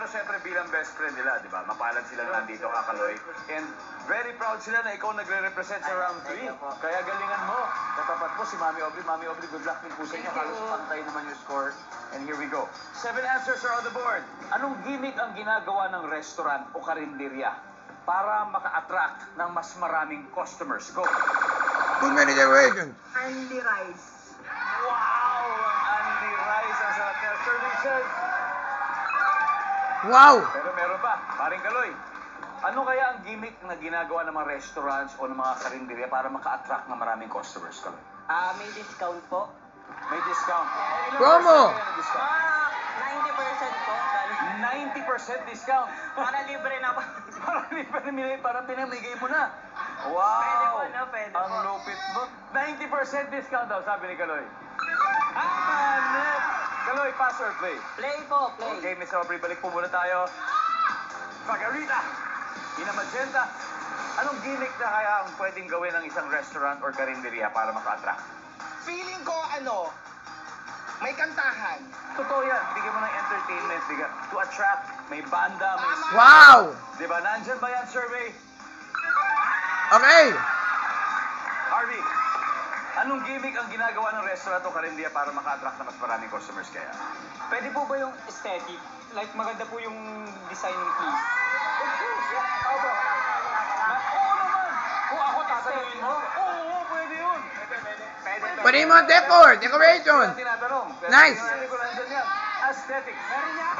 siyempre bilang best friend nila, di ba? Mapalad silang nandito, Kakaloy. And very proud sila na ikaw nagre-represent sa round 3. Kaya galingan mo. Katapat po si Mami Aubrey. Mami Aubrey, good luck din po sa inyo. Halos pantay naman yung score. And here we go. 7 answers are on the board. Anong gimmick ang ginagawa ng restaurant o karinderya para maka-attract ng mas maraming customers? Go! Too many generations. Andy Rice. Wow! Ang Andy Rice ang sarap niya. Services. Wow! Pero meron pa. Paring Kaloy. Ano kaya ang gimmick na ginagawa ng mga restaurants o ng mga karinderya para maka-attract ng maraming customers, Kaloy? May discount po. May discount. Ilang Promo! percent kaya ng discount? 90% po. 90% discount. Para libre na po. Para pinamigay mo na. Wow! Pwede po, no? Pwede Ang po. lupit mo. 90% discount daw, sabi ni Kaloy. Net! Kaloy, pass or play? Play po, play. Okay, Miss Aubrey, balik po muna tayo. Margarita! Ina Magenta, anong gimmick na kaya ang pwedeng gawin ng isang restaurant or karinderya para maka-attract? Feeling ko, may kantahan. Totoo yan. Bigyan mo ng entertainment. Bigyan. To attract, may banda, may... Tama. Wow! Di ba? Nandyan ba yan, survey? Okay. Harvey, anong gimmick ang ginagawa ng restaurant o karinderya para maka-attract na mas maraming customers kaya? Pwede po ba yung aesthetic? Like, maganda po yung design ng place. Oo naman! Kung ako tatanungin mo, oo, pwede yun. Pwede yung mga decor, decoration. Kaya tinatanong. Pero Nice. tingnan natin kung nandyan yan. Aesthetic. Meron yan.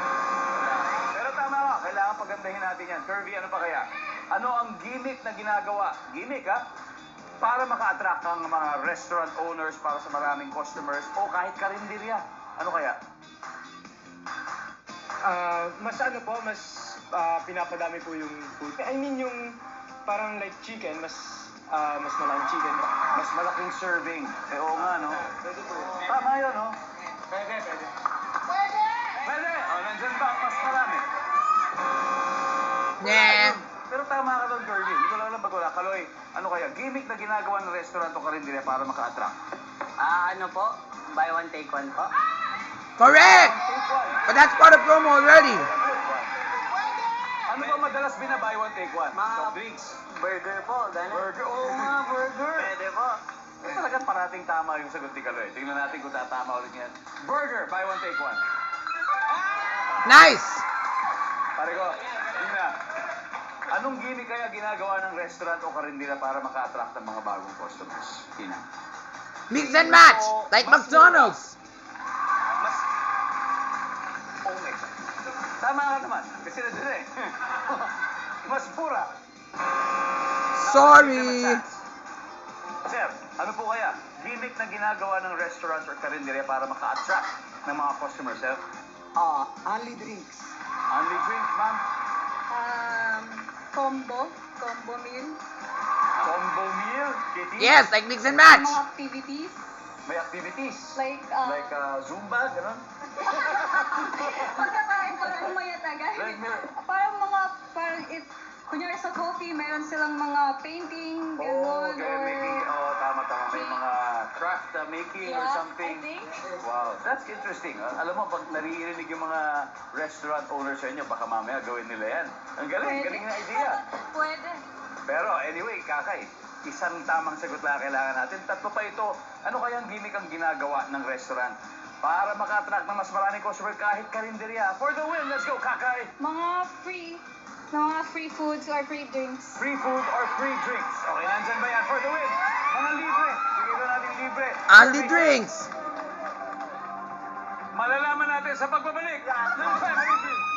Pero tama ka, kailangan pagandahin natin yan. Curvy, ano pa kaya? Ano ang gimmick na ginagawa? Gimmick, ha? Para maka-attract ang mga restaurant owners para sa maraming customers o kahit karinderya. Ano kaya? Mas pinapadami po yung food. I mean, yung parang like chicken, mas maraming chicken. Mas malaking serving. Eh, oo nga, no? Pwede po. Tama yun, no? Pwede. Pwede! O, nandyan ba ang mas marami? Nah. Pero tama ka doon, Curvy. Hindi ko lang alam ba't wala. Kaloy, ano kaya? Gimmick na ginagawa ng restaurant o karinderya para maka-attract? Ano po? Buy one, take one po. Correct! Take one. But that's part of promo already. Ano ba madalas bina-buy one, take one? Mga- Soft drinks. Burger po, gano'n. Burger. Oo nga, burger. Pwede po. Eh, talagang parating tama yung sagot ni Kaloy. Tingnan natin kung tatama ulit yan. Burger, buy one, take one. Nice! Pare ko, yun na. Anong gimmick kaya ginagawa ng restaurant o karinderya para maka-attract ng mga bagong customers? Tina. Mix and match, like McDonald's. Mas... Oh my God. Tama ka naman. Kasi nandun eh. Mas pura. Sorry. Sir, ano po kaya? Gimmick na ginagawa ng restaurants or karinderya para maka-attract ng mga customers, sir? Only drinks. Only drinks, ma'am. Combo meal, Combo meal, Kitty. Yes, like mix and match. mga activities, May activities. like, Zumba, gano'n? parang umayat agad. Like, Parang kunyari sa coffee, meron silang mga painting, Oh, gano'n, okay, making, tama. May mga craft making or Yeah, something. I think. Wow, that's interesting. Alam mo, pag naririnig yung mga restaurant owners sa inyo, baka mamaya gawin nila yan. Ang galing na idea. Pwede. Pero anyway, Kakay, isang tamang sagot lang kailangan natin. Tatlo pa ito, ano kayang gimmick ang ginagawa ng restaurant para maka-attract ng mas maraming customer kahit karinderya? For the win, let's go, Kakay! Mga free foods or free drinks. Free food or free drinks? Okay, nandyan ba yan? For the win! Mga libre! Bigay ba natin libre? Only drinks. Malalaman natin sa pagbabalik ng Family Feud.